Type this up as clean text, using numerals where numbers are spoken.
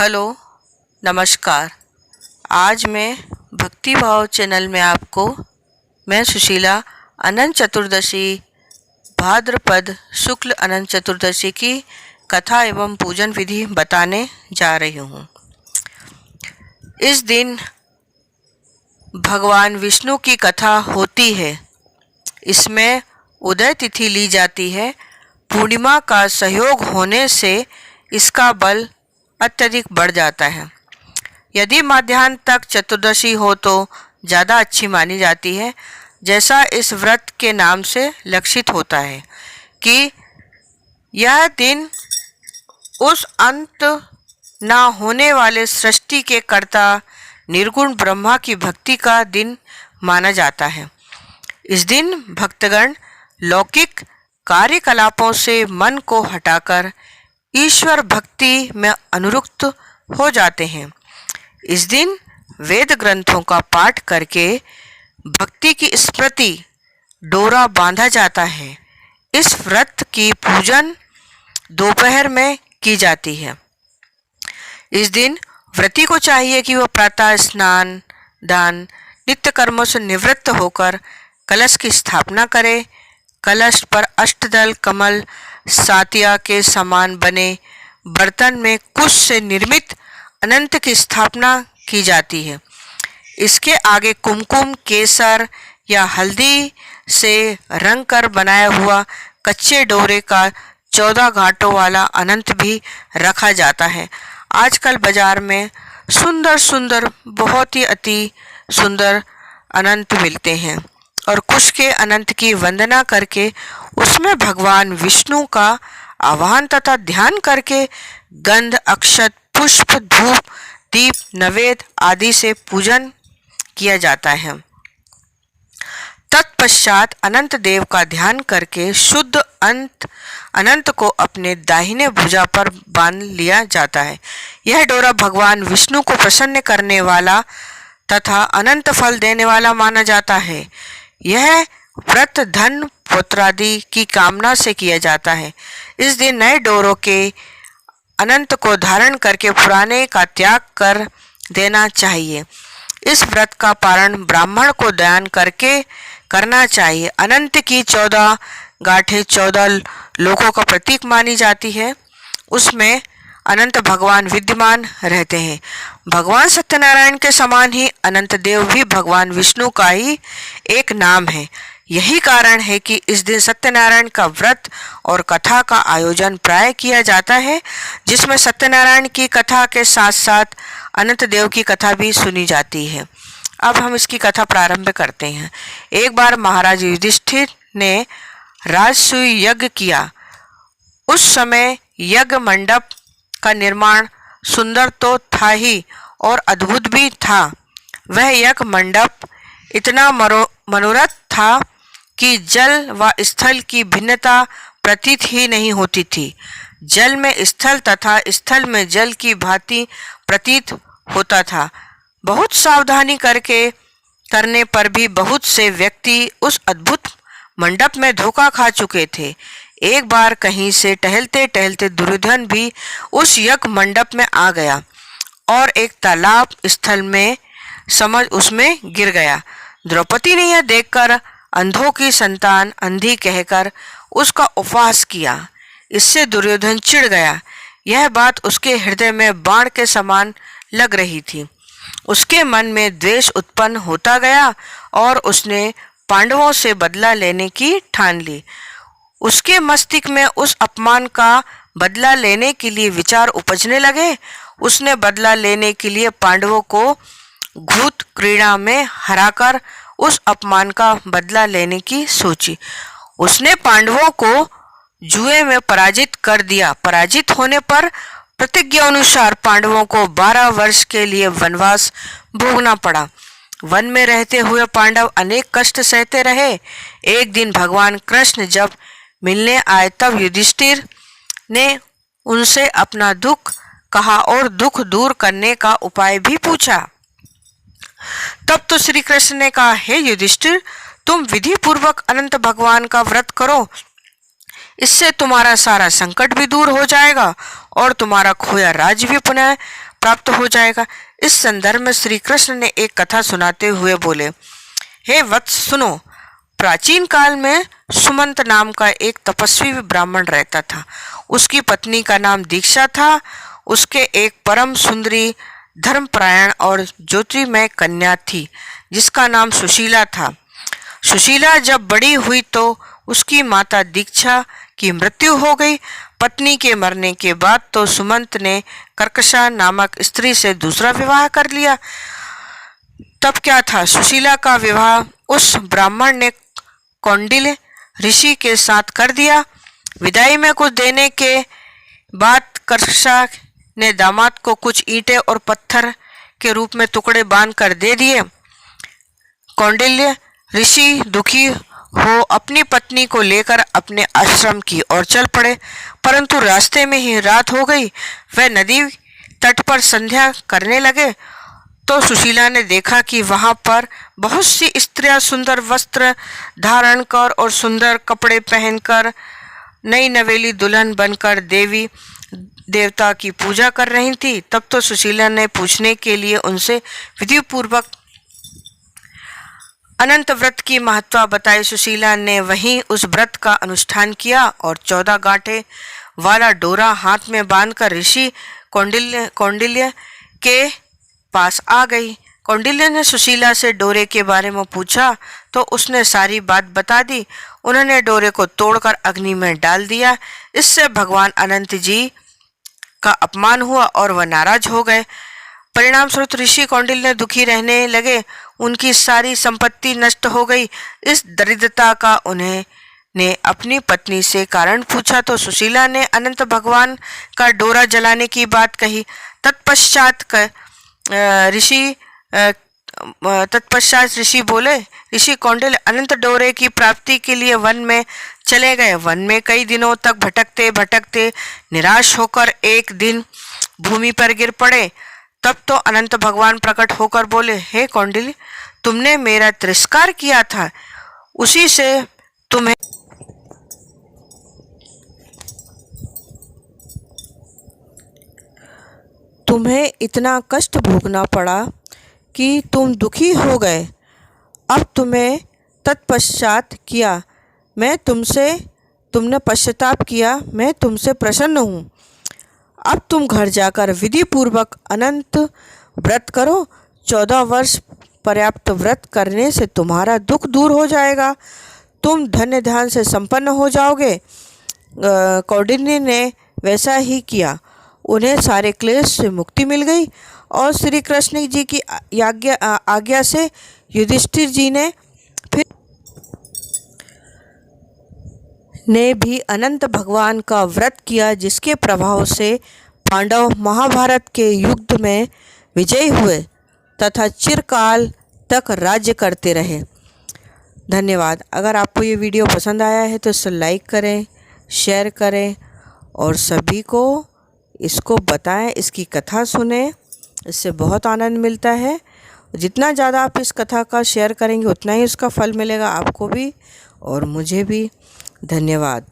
Hello, नमस्कार। आज मैं भक्ति भाव चैनल में आपको मैं सुशीला अनंत चतुर्दशी भाद्रपद शुक्ल अनंत चतुर्दशी की कथा एवं पूजन विधि बताने जा रही हूँ। इस दिन भगवान विष्णु की कथा होती है। इसमें उदय तिथि ली जाती है। पूर्णिमा का सहयोग होने से इसका बल अत्यधिक बढ़ जाता है। यदि मध्याह्न तक चतुर्दशी हो तो ज़्यादा अच्छी मानी जाती है। जैसा इस व्रत के नाम से लक्षित होता है कि यह दिन उस अंत ना होने वाले सृष्टि के कर्ता निर्गुण ब्रह्मा की भक्ति का दिन माना जाता है। इस दिन भक्तगण लौकिक कार्यकलापों से मन को हटाकर ईश्वर भक्ति में अनुरक्त हो जाते हैं। इस दिन वेद ग्रंथों का पाठ करके भक्ति की स्मृति डोरा बांधा जाता है। इस व्रत की पूजन दोपहर में की जाती है। इस दिन व्रती को चाहिए कि वह प्रातः स्नान दान नित्य कर्मों से निवृत्त होकर कलश की स्थापना करे। कलश पर अष्टदल कमल सातिया के समान बने बर्तन में कुश से निर्मित अनंत की स्थापना की जाती है। इसके आगे कुमकुम केसर या हल्दी से रंग कर बनाया हुआ कच्चे डोरे का 14 घाटों वाला अनंत भी रखा जाता है। आजकल बाजार में सुंदर सुंदर बहुत ही अति सुंदर अनंत मिलते हैं और कुश के अनंत की वंदना करके उसमें भगवान विष्णु का आवाहन तथा ध्यान करके गंध अक्षत पुष्प धूप दीप नैवेद्य आदि से पूजन किया जाता है। तत्पश्चात अनंत देव का ध्यान करके शुद्ध अनंत को अपने दाहिने भुजा पर बांध लिया जाता है। यह डोरा भगवान विष्णु को प्रसन्न करने वाला तथा अनंत फल देने वाला माना जाता है। यह व्रत धन पुत्रादि की कामना से किया जाता है। इस दिन नए डोरों के अनंत को धारण करके पुराने का त्याग कर देना चाहिए। इस व्रत का पारण ब्राह्मण को दान करके करना चाहिए। अनंत की 14 गांठें 14 लोकों का प्रतीक मानी जाती है। उसमें अनंत भगवान विद्यमान रहते हैं। भगवान सत्यनारायण के समान ही अनंत देव भी भगवान विष्णु का ही एक नाम है। यही कारण है कि इस दिन सत्यनारायण का व्रत और कथा का आयोजन प्राय किया जाता है, जिसमें सत्यनारायण की कथा के साथ साथ अनंत देव की कथा भी सुनी जाती है। अब हम इसकी कथा प्रारंभ करते हैं। एक बार महाराज युधिष्ठिर ने राजसूय यज्ञ किया। उस समय यज्ञ मंडप का निर्माण सुंदर तो था ही और अद्भुत भी था। वह यज्ञ मंडप इतना मनोरथ था कि जल व स्थल की भिन्नता प्रतीत ही नहीं होती थी। जल में स्थल तथा स्थल में जल की भांति प्रतीत होता था। बहुत सावधानी करने पर भी बहुत से व्यक्ति उस अद्भुत मंडप में धोखा खा चुके थे। एक बार कहीं से टहलते टहलते दुर्योधन भी उस यज्ञ मंडप में आ गया और एक तालाब स्थल में समझ उसमें गिर गया। द्रौपदी ने यह देखकर अंधों की संतान अंधी कहकर उसका उपहास किया। इससे दुर्योधन चिढ़ गया। यह बात उसके हृदय में बाण के समान लग रही थी। उसके मन में द्वेष उत्पन्न होता गया और उसने पांडवों से बदला लेने की ठान ली। उसके मस्तिष्क में उस अपमान का बदला लेने के लिए विचार उपजने लगे। उसने बदला लेने के लिए पांडवों को घूत क्रीड़ा में हराकर उस अपमान का बदला लेने की सोची। उसने पांडवों को जुए में पराजित कर दिया। पराजित होने पर प्रतिज्ञा अनुसार पांडवों को 12 वर्ष के लिए वनवास भोगना पड़ा। वन में रहते हुए पांडव अनेक कष्ट सहते रहे। एक दिन भगवान कृष्ण जब मिलने आए तब युधिष्ठिर ने उनसे अपना दुख कहा और दुख दूर करने का उपाय भी पूछा। तब तो श्री कृष्ण ने कहा, हे युधिष्ठिर, तुम विधि पूर्वक अनंत भगवान का व्रत करो। इससे तुम्हारा सारा संकट भी दूर हो जाएगा और तुम्हारा खोया राज्य भी पुनः प्राप्त हो जाएगा। इस संदर्भ में श्री कृष्ण ने एक कथा सुनाते हुए बोले, हे वत्स सुनो, प्राचीन काल में सुमंत नाम का एक तपस्वी ब्राह्मण रहता था। उसकी पत्नी का नाम दीक्षा था। उसके एक परम सुंदरी, धर्मपरायण और ज्योतिर्मय कन्या थी जिसका नाम सुशीला था। सुशीला जब बड़ी हुई तो उसकी माता दीक्षा की मृत्यु हो गई। पत्नी के मरने के बाद तो सुमंत ने कर्कशा नामक स्त्री से दूसरा विवाह कर लिया। तब क्या था, सुशीला का विवाह उस ब्राह्मण ने कौंडिल्य ऋषि के साथ कर दिया। विदाई में कुछ देने के बाद कर्कशा ने दामाद को कुछ ईंटें और पत्थर के रूप में टुकड़े बांध कर दे दिए। कौंडिल्य ऋषि दुखी हो अपनी पत्नी को लेकर अपने आश्रम की ओर चल पड़े, परंतु रास्ते में ही रात हो गई। वह नदी तट पर संध्या करने लगे तो सुशीला ने देखा कि वहां पर बहुत सी स्त्रियां सुंदर वस्त्र धारण कर और सुंदर कपड़े पहनकर नई नवेली दुल्हन बनकर देवी देवता की पूजा कर रही थी। तब तो सुशीला ने पूछने के लिए उनसे विधिपूर्वक अनंत व्रत की महत्ता बताई। सुशीला ने वहीं उस व्रत का अनुष्ठान किया और 14 गांठे वाला डोरा हाथ में बांधकर ऋषि कौंडिल्य के पास आ गई। कौंडिल्य ने सुशीला से डोरे के बारे में पूछा तो उसने सारी बात बता दी। उन्होंने डोरे को तोड़कर अग्नि में डाल दिया। इससे भगवान अनंत जी का अपमान हुआ और वह नाराज हो गए। परिणाम स्वरूप ऋषि कौंडिल्य दुखी रहने लगे। उनकी सारी संपत्ति नष्ट हो गई। इस दरिद्रता का उन्होंने अपनी पत्नी से कारण पूछा तो सुशीला ने अनंत भगवान का डोरा जलाने की बात कही। तत्पश्चात ऋषि बोले, ऋषि कौंडिल्य अनंत डोरे की प्राप्ति के लिए वन में चले गए। वन में कई दिनों तक भटकते भटकते निराश होकर एक दिन भूमि पर गिर पड़े। तब तो अनंत भगवान प्रकट होकर बोले, हे कौंडिल्य, तुमने मेरा तिरस्कार किया था, उसी से तुम्हें इतना कष्ट भोगना पड़ा कि तुम दुखी हो गए। अब तुम्हें तत्पश्चात किया, तुमने पश्चाताप किया, मैं तुमसे प्रसन्न हूँ। अब तुम घर जाकर विधि पूर्वक अनंत व्रत करो। 14 वर्ष पर्याप्त व्रत करने से तुम्हारा दुख दूर हो जाएगा, तुम धन्य ध्यान से संपन्न हो जाओगे। कौंडिल्य ने वैसा ही किया। उन्हें सारे क्लेश से मुक्ति मिल गई और श्री कृष्ण जी की आज्ञा से युधिष्ठिर जी ने भी अनंत भगवान का व्रत किया, जिसके प्रभाव से पांडव महाभारत के युद्ध में विजयी हुए तथा चिरकाल तक राज्य करते रहे। धन्यवाद। अगर आपको ये वीडियो पसंद आया है तो इसे लाइक करें, शेयर करें और सभी को इसको बताएं, इसकी कथा सुने, इससे बहुत आनंद मिलता है। जितना ज़्यादा आप इस कथा का शेयर करेंगे उतना ही उसका फल मिलेगा आपको भी और मुझे भी। धन्यवाद।